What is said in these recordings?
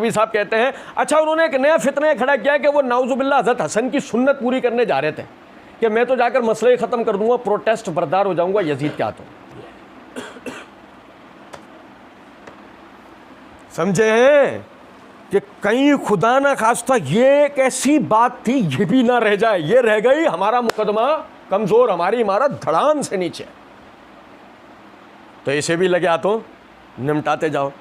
मौलवी साहब कहते हैं, अच्छा उन्होंने एक नया फितना खड़ा किया कि वो नाउजुबिल्लाह हज़रत हसन की सुन्नत पूरी करने जा रहे थे कि मैं तो जाकर मसले ही ख़त्म कर दूंगा, प्रोटेस्ट बर्दार हो जाऊंगा यजीद के हाथों। समझे हैं कि कहीं खुदा ना खास्ता ये एक ऐसी बात थी ये भी ना रह जाए, ये रह गई, हमारा मुकदमा कमज़ोर, हमारी इमारत धड़ाम से नीचे। तो इसे भी लगे हाथों, निमटाते जाओ।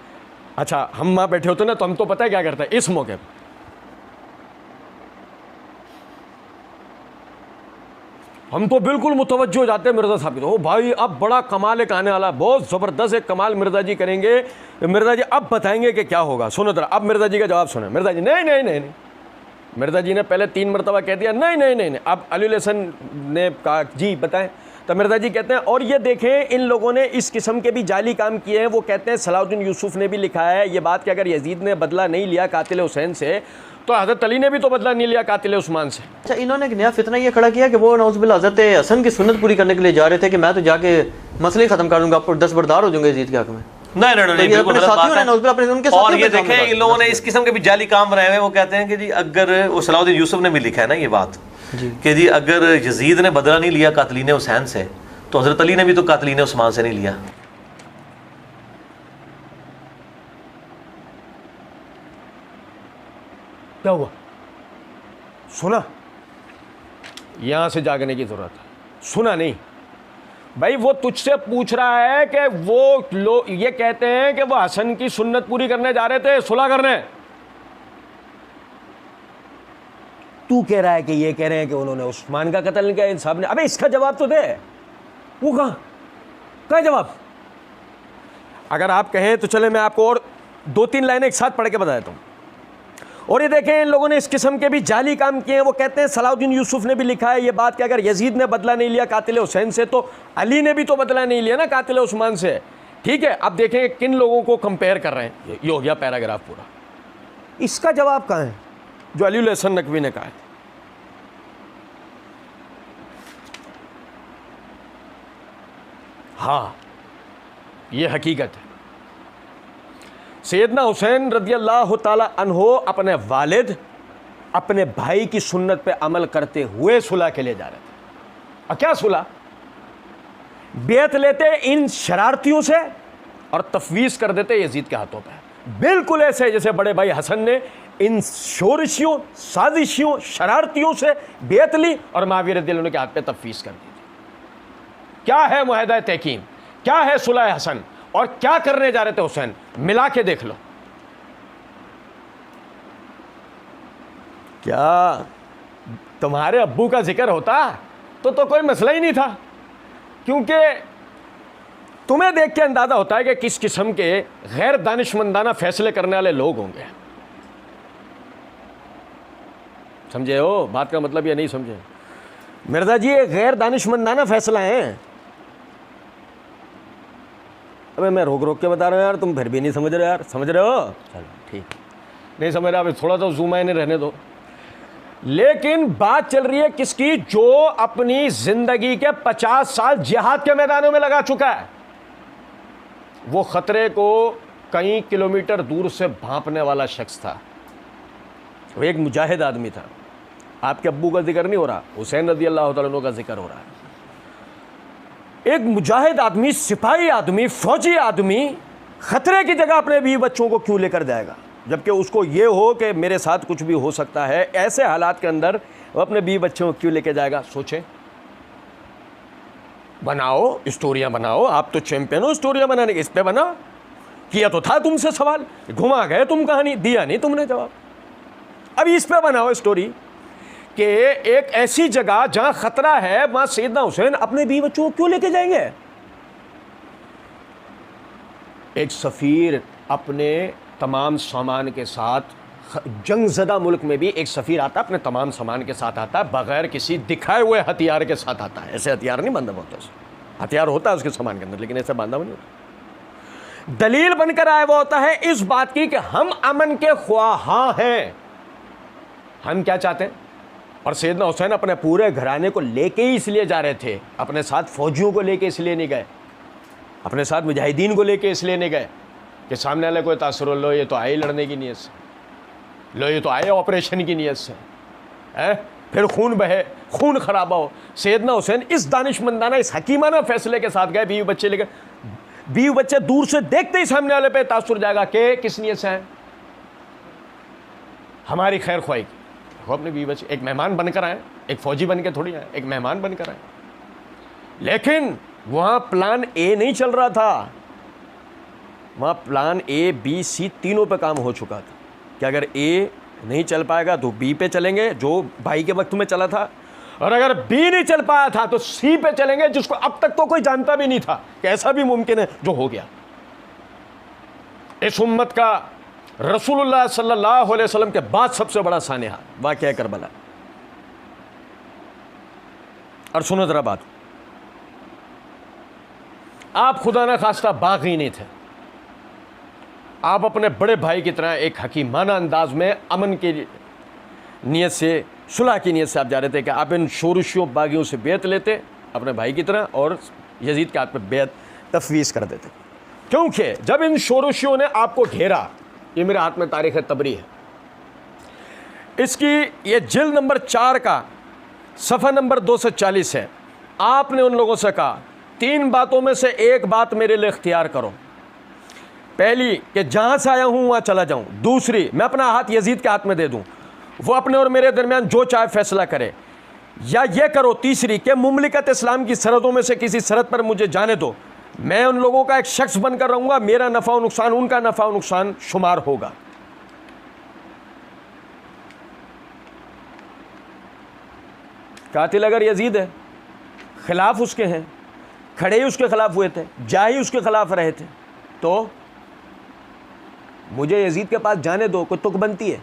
अच्छा हम वहाँ बैठे होते ना तो हम तो पता है क्या करते हैं इस मौके पर, हम तो बिल्कुल मुतवज्जो हो जाते हैं मिर्ज़ा साहब। ओ भाई अब बड़ा कमाल एक आने वाला, बहुत ज़बरदस्त एक कमाल मिर्ज़ा जी करेंगे, मिर्ज़ा जी अब बताएंगे कि क्या होगा। सुनो जरा, अब मिर्ज़ा जी का जवाब सुने। मिर्ज़ा जी नहीं नहीं नहीं नहीं, मिर्ज़ा जी ने पहले 3 मरतबा कह दिया नहीं नहीं नहीं नहीं। अब अली हसन ने कहा जी बताएं, तो मिर्ज़ा जी कहते हैं और ये देखें इन लोगों ने इस किस्म के भी जाली काम किए हैं। वो कहते हैं सलाहुद्दीन यूसुफ ने भी लिखा है ये बात कि अगर यजीद ने बदला नहीं लिया कातिल हुसैन से तो हज़रत अली ने भी तो बदला नहीं लिया कातिल उस्मान से। अच्छा इन्होंने एक नया फितना ये खड़ा किया कि वो नौजुबिल्लाह हज़रत हसन की सुन्नत पूरी करने के लिए जा रहे थे कि मैं तो जाके मसले ख़त्म कर दूंगा, दस्तबरदार हो जाऊंगा यजीद के हक में। नहीं नहीं नहीं, बिल्कुल गलत बात है। और ये देखें इन लोगों ने इस किस्म के भी जाली काम बनाए हुए। वो कहते हैं कि जी अगर वो सलाहुद्दीन यूसुफ ने भी लिखा है ना ये बात कि जी अगर यजीद ने बदला नहीं लिया कातिलीन हुसैन से तो हज़रत अली ने भी तो कातिलीन उस्मान से नहीं लिया। क्या हुआ? सुना? यहां से जागने की जरूरत है। सुना नहीं भाई, वो तुझसे पूछ रहा है कि वो लोग ये कहते हैं कि वो हसन की सुन्नत पूरी करने जा रहे थे, सुलह करने। तू कह रहा है कि ये कह रहे हैं कि उन्होंने उस्मान का कत्ल नहीं किया, इन साहब ने। अबे इसका जवाब तो दे। वो कहाँ जवाब? अगर आप कहें तो चले मैं आपको और 2-3 लाइनें एक साथ पढ़ के बता देता हूं। और ये देखें इन लोगों ने इस किस्म के भी जाली काम किए हैं। वो कहते हैं सलाहुद्दीन यूसुफ ने भी लिखा है ये बात कि अगर यजीद ने बदला नहीं लिया कातिल हुसैन से तो अली ने भी तो बदला नहीं लिया ना कातिल उस्मान से। ठीक है, अब देखें किन लोगों को कंपेयर कर रहे हैं। ये हो गया पैराग्राफ पूरा। इसका जवाब कहाँ है जो अली हसन नकवी ने कहा है? हाँ ये हकीकत है। सैयदना हुसैन रज़ियल्लाहु ताला अन्हो अपने वालिद अपने भाई की सुन्नत पे अमल करते हुए सुलह के लिए जा रहे थे। और क्या सुलह? बेत लेते इन शरारतियों से और तफवीज़ कर देते यजीद के हाथों पे। बिल्कुल ऐसे जैसे बड़े भाई हसन ने इन शोरशियों, साजिशियों, शरारतियों से बेत ली और मुआविया रज़ियल्लाहु अन्हु के हाथ पे तफवीज़ कर दी। क्या है मुआहदा तहकीम, क्या है सुलह हसन और क्या करने जा रहे थे हुसैन, मिला के देख लो। क्या तुम्हारे अब्बू का जिक्र होता तो कोई मसला ही नहीं था, क्योंकि तुम्हें देख के अंदाजा होता है कि किस किस्म के गैर दानिशमंदाना फैसले करने वाले लोग होंगे। समझे हो बात का मतलब? ये नहीं समझे मिर्जा जी, ये गैर दानिशमंदाना फैसला है। अबे मैं रोक के बता रहा हूँ यार, तुम फिर भी नहीं समझ रहे यार। समझ रहे हो? चलो ठीक, नहीं समझ रहा, अभी थोड़ा सा जूम आने रहने दो। लेकिन बात चल रही है किसकी? जो अपनी जिंदगी के 50 साल जिहाद के मैदानों में लगा चुका है। वो खतरे को कई किलोमीटर दूर से भांपने वाला शख्स था। वो एक मुजाहिद आदमी था। आपके अब्बू का जिक्र नहीं हो रहा, हुसैन रज़ियल्लाहु ताला अन्हु का जिक्र हो रहा है। एक मुजाहिद आदमी, सिपाही आदमी, फौजी आदमी खतरे की जगह अपने बीवी बच्चों को क्यों लेकर जाएगा, जबकि उसको ये हो कि मेरे साथ कुछ भी हो सकता है। ऐसे हालात के अंदर वो अपने बीवी बच्चों को क्यों लेकर जाएगा? सोचें, बनाओ स्टोरियां बनाओ। आप तो चैंपियन हो स्टोरियां बनाने के। इस पे बना, किया तो था तुमसे सवाल, घुमा गए तुम कहानी, दिया नहीं तुमने जवाब। अब इस पे बनाओ स्टोरी कि एक ऐसी जगह जहां खतरा है वहां सैयदना हुसैन अपने बीवी बच्चों को क्यों लेके जाएंगे। एक सफ़ीर अपने तमाम सामान के साथ, जंगज़दा मुल्क में भी एक सफ़ीर आता है अपने तमाम सामान के साथ आता है, बगैर किसी दिखाए हुए हथियार के साथ आता है। ऐसे हथियार नहीं बांधा होता, हथियार होता है उसके सामान के अंदर, लेकिन ऐसे बांधा नहीं होता। दलील बनकर आया वो होता है इस बात की कि हम अमन के ख्वाहां हैं, हम क्या चाहते हैं। और सैयदना हुसैन अपने पूरे घराने को लेके ही इसलिए जा रहे थे, अपने साथ फौजियों को लेके इसलिए नहीं गए, अपने साथ मुजाहिदीन को लेके इसलिए नहीं गए कि सामने वाले कोई तासुर लो, ये तो आई लड़ने की नीयत से। लो ये तो आए ऑपरेशन की नीयत से है, फिर खून बहे, खून खराबा हो। सैयदना हुसैन इस दानिशमंदाना, इस हकीमाना फैसले के साथ गए, बीवी बच्चे लेकर। बीवी बच्चे दूर से देखते ही सामने वाले पे तासुर जाएगा कि किस नीयत से हैं, हमारी खैर ख्वाही की। वो अपने बीवी बच्चे एक मेहमान बनकर आए, एक फौजी बन के थोड़ी आए, एक मेहमान बनकर आए। लेकिन वहां प्लान ए नहीं चल रहा था, वहां प्लान ए बी सी तीनों पे काम हो चुका था कि अगर ए नहीं चल पाएगा तो बी पे चलेंगे, जो भाई के वक्त में चला था, और अगर बी नहीं चल पाया था तो सी पे चलेंगे, जिसको अब तक तो कोई जानता भी नहीं था कि ऐसा भी मुमकिन है, जो हो गया। इस उम्मत का रसूलुल्लाह सल्लल्लाहु अलैहि वसल्लम के बाद सबसे बड़ा सानिहा वाक़या करबला। और सुनो जरा बात, आप खुदा ना खास्ता बागी नहीं थे, आप अपने बड़े भाई की तरह एक हकीमाना अंदाज में अमन की नीयत से, सुलह की नीयत से आप जा रहे थे कि आप इन शोरशियों बागियों से बेत लेते अपने भाई की तरह और यजीद के हाथ पे बेत तफवीज़ कर देते। क्योंकि जब इन शोरशियों ने आपको घेरा, ये मेरे हाथ में तारीख़ तबरी है, इसकी ये जिल्द नंबर 4 का सफ़ा नंबर 240 है। आपने उन लोगों से कहा 3 बातों में से एक बात मेरे लिए इख्तियार करो। पहली कि जहाँ से आया हूँ वहाँ चला जाऊँ। दूसरी, मैं अपना हाथ यजीद के हाथ में दे दूँ, वो अपने और मेरे दरमियान जो चाहे फैसला करे। या ये करो तीसरी कि मुमलिकत इस्लाम की सरहदों में से किसी सरहद पर मुझे जाने दो, मैं उन लोगों का एक शख्स बनकर रहूँगा, मेरा नफ़ा और नुकसान उनका नफ़ा और नुकसान शुमार होगा। कातिल अगर यजीद है, खिलाफ उसके हैं, खड़े ही उसके खिलाफ हुए थे, जा ही उसके खिलाफ रहे थे, तो मुझे यजीद के पास जाने दो, कोई तुक बनती है?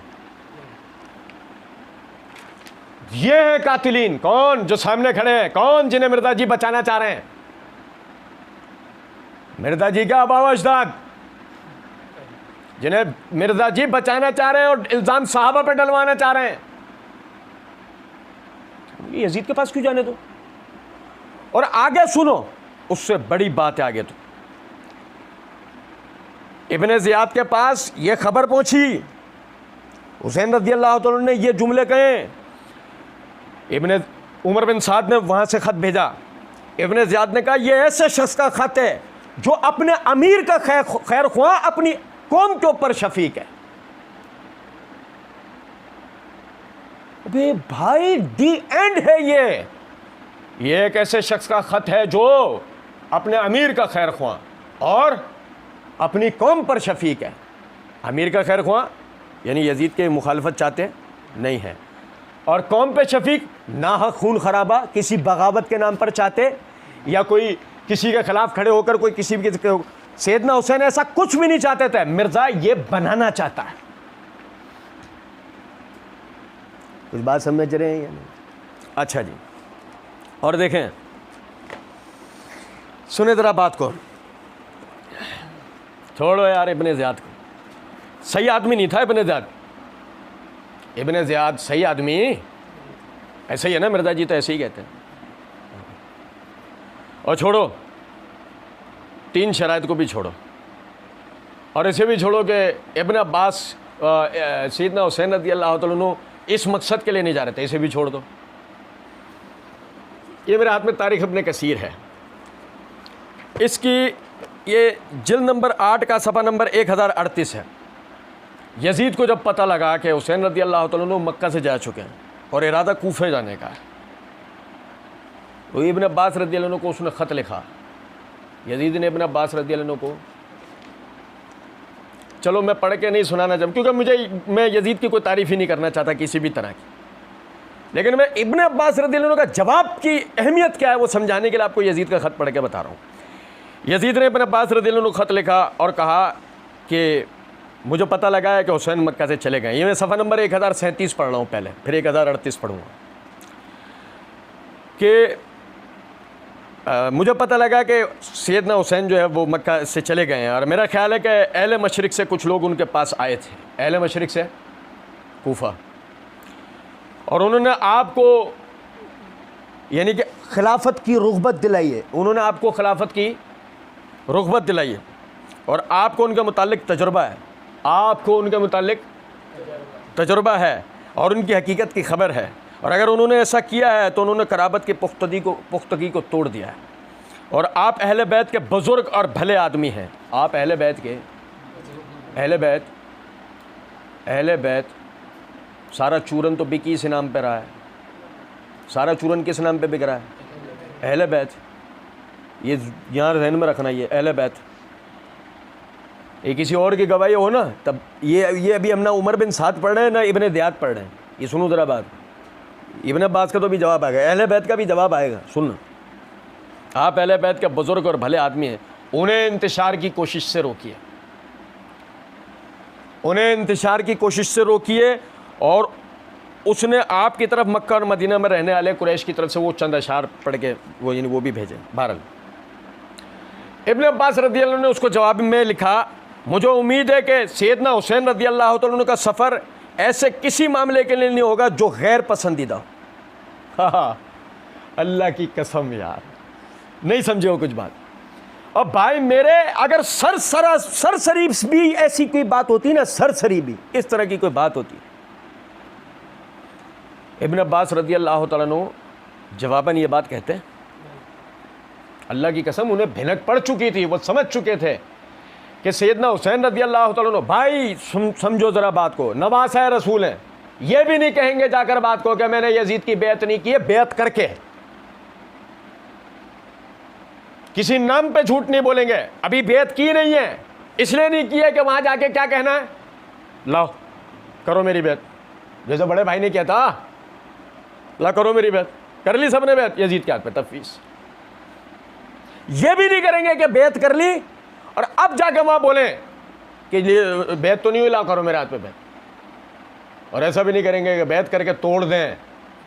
ये है कातिलीन। कौन? जो सामने खड़े हैं। कौन? जिन्हें मिर्जा जी बचाना चाह रहे हैं। मिर्जा जी का आबा अजदाद, जिन्हें मिर्जा जी बचाना चाह रहे हैं और इल्जाम साहबा पे डलवाना चाह रहे हैं। यजीद के पास क्यों जाने दो? और आगे सुनो, उससे बड़ी बात है आगे। तो इब्ने ज़ियाद के पास ये खबर पहुंची, हुसैन रज़ी अल्लाह तआला ने ये जुमले कहे, इब्ने उमर बिन साद ने वहां से खत भेजा। इब्ने ज़ियाद ने कहा ये ऐसे शख्स का खत है जो अपने अमीर का खैर ख्वाह, अपनी कौम के ऊपर शफीक है। अबे भाई, दी एंड है ये एक ऐसे शख्स का खत है जो अपने अमीर का खैर ख्वाह और अपनी कौम पर शफीक है। अमीर का खैर ख्वाह यानी यजीद के मुखालफत चाहते नहीं है, और कौम पे शफीक नाहक खून खराबा किसी बगावत के नाम पर चाहते, या कोई किसी के खिलाफ खड़े होकर कोई किसी भी। सैयदना हुसैन ऐसा कुछ भी नहीं चाहते थे, मिर्जा ये बनाना चाहता है। कुछ बात समझ रहे हैं या नहीं? अच्छा जी, और देखें, सुने जरा बात को, छोड़ो यार इब्ने ज़ियाद को। सही आदमी नहीं था इब्ने ज़ियाद। इब्ने ज़ियाद सही आदमी ऐसे ही है ना, मिर्जा जी तो ऐसे ही कहते हैं। और छोड़ो, 3 शराइत को भी छोड़ो, और इसे भी छोड़ो कि इब्ने अब्बास सैयदना हुसैन रज़ी अल्लाह तआला अन्हु इस मकसद के लिए नहीं जा रहे थे, इसे भी छोड़ दो। ये मेरे हाथ में तारीख़ इब्ने कसीर है, इसकी ये जिल्द नंबर 8 का सफ़ा नंबर 1038 है। यजीद को जब पता लगा कि हुसैन रज़ी अल्लाह तआला अन्हु मक्का से जा चुके हैं और इरादा कूफे जाने का है, तो इब्ने अब्बास रज़ी अल्लाह अन्हु को उसने ख़त लिखा। यजीद ने इब्ने अब्बास रज़ी अल्लाह अन्हु को, चलो मैं पढ़ के नहीं सुनाना चाहता क्योंकि मैं यजीद की कोई तारीफ़ ही नहीं करना चाहता किसी भी तरह की, लेकिन मैं इब्ने अब्बास रज़ी अल्लाह अन्हु का जवाब की अहमियत क्या है वो समझाने के लिए आपको यजीद का ख़त पढ़ के बता रहा हूँ। यजीद ने इब्ने अब्बास रज़ी अल्लाह अन्हु ख़त लिखा और कहा कि मुझे पता लगा है कि हुसैन मक्का से चले गए। ये मैं सफ़ा नंबर 1037 पढ़ रहा हूँ, पहले फिर 1038 पढ़ूँगा कि मुझे पता लगा कि सैयदना हुसैन जो है वो मक्का से चले गए हैं, और मेरा ख्याल है कि अहले मशरिक़ से कुछ लोग उनके पास आए थे, अहले मशरिक़ से कूफा, और उन्होंने आपको यानी कि खिलाफत की रुग़बत दिलाई है। उन्होंने आपको खिलाफत की रुग़बत दिलाई है और आपको उनके मुतालिक तजुर्बा है, आपको उनके मुतालिक तजुर्बा है और उनकी हकीकत की खबर है, और अगर उन्होंने ऐसा किया है तो उन्होंने कराबत की पुख्तगी को तोड़ दिया है। और आप अहले बैत के बुज़ुर्ग और भले आदमी हैं। आप अहले बैत सारा चूरन तो बिकी इस नाम पे रहा है, सारा चूरन किस नाम पे बिक रहा है? अहले बैत। ये यहाँ ज़हन में रखना, ये अहले बैत। ये किसी और की गवाही हो ना, तब ये अभी हम ना उमर बिन साद पढ़ रहे हैं ना इब्ने ज़ियाद पढ़ रहे हैं। ये सुनो ज़रा बात, इब्ने अब्बास का तो भी जवाब आएगा, अहले बैत का भी जवाब आएगा। सुनना, आप अहले बैत के बुज़ुर्ग और भले आदमी हैं, उन्हें इंतशार की कोशिश से रोकिए, उन्हें इंतशार की कोशिश से रोकिए। और उसने आपकी तरफ मक्का और मदीना में रहने वाले कुरैश की तरफ से वो चंद अशार पढ़ के वो भी भेजे। बहरहाल इब्ने अब्बास रज़ियल्लाहु अन्हु ने उसको जवाब में लिखा, मुझे उम्मीद है कि सैयदना हुसैन रज़ियल्लाहु अन्हु का सफ़र ऐसे किसी मामले के लिए नहीं होगा जो गैर पसंदीदा हो। हाँ, अल्लाह की कसम यार, नहीं समझे हो कुछ बात। और भाई मेरे, अगर सरसरी भी ऐसी कोई बात होती ना, सरसरी भी इस तरह की कोई बात होती, इब्न अब्बास रज़ियल्लाहु तआला अन्हु जवाबन ये बात कहते हैं, अल्लाह की कसम उन्हें भिनक पड़ चुकी थी, वो समझ चुके थे कि सैयदना हुसैन रज़ियल्लाहु तआला अन्हु, भाई समझो ज़रा बात को, नवासा रसूल हैं, ये भी नहीं कहेंगे जाकर बात को कि मैंने यजीद की बेअत नहीं की है, बेअत करके। किसी नाम पे झूठ नहीं बोलेंगे, अभी बेअत की नहीं है इसलिए नहीं की है कि वहां जाके क्या कहना है, लाओ करो मेरी बेअत, जैसे बड़े भाई ने किया था, ला करो मेरी बेअत, कर ली सबने बेअत, यजीद के हाथ पे तफवीज़। ये भी नहीं करेंगे कि बेअत कर ली और अब जाके वहां बोले कि ये बेअत तो नहीं हुई, ला करो मेरे हाथ पे बेअत। और ऐसा भी नहीं करेंगे कि बेअत करके तोड़ दें,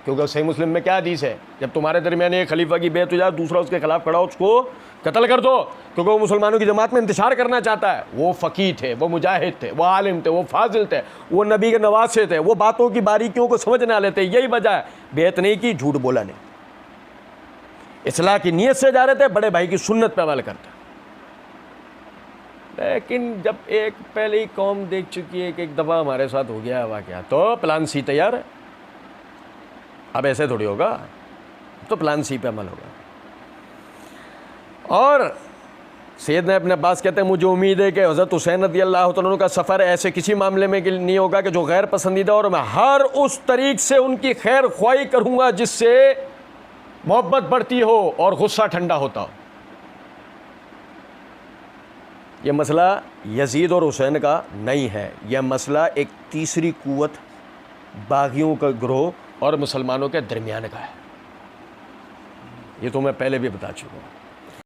क्योंकि सही मुस्लिम में क्या हदीस है, जब तुम्हारे दरमियान एक खलीफा की बेअत हो जाए, दूसरा उसके खिलाफ खड़ा हो, उसको कत्ल कर दो, क्योंकि वो मुसलमानों की जमात में इंतशार करना चाहता है। वो फ़कीह थे, वो मुजाहिद थे, वो आलिम थे, वो फाजिल थे, वो नबी के नवासे थे, वो बातों की बारीकियों को समझने वाले थे। यही वजह है बेअत नहीं की, झूठ बोला नहीं, इस्लाह की नीयत से जा रहे थे, बड़े भाई की सुन्नत पे अमल करते। लेकिन जब एक पहले ही कौम देख चुकी है कि एक दफ़ा हमारे साथ हो गया है वाक़या, तो प्लान सी तैयार है। अब ऐसे थोड़ी होगा, तो प्लान सी पे अमल होगा। और सैयदना इब्न अब्बास कहते हैं, मुझे उम्मीद है कि हज़रत हुसैन रज़ियल्लाहु तआला अन्हु का सफ़र ऐसे किसी मामले में नहीं होगा कि जो गैर पसंदीदा, और मैं हर उस तरीक़ से उनकी खैर ख्वाही करूँगा जिससे मोहब्बत बढ़ती हो और गुस्सा ठंडा होता हो। यह मसला यजीद और हुसैन का नहीं है, यह मसला एक तीसरी कुव्वत बागियों का ग्रोह और मुसलमानों के दरमियान का है। ये तो मैं पहले भी बता चुका हूँ।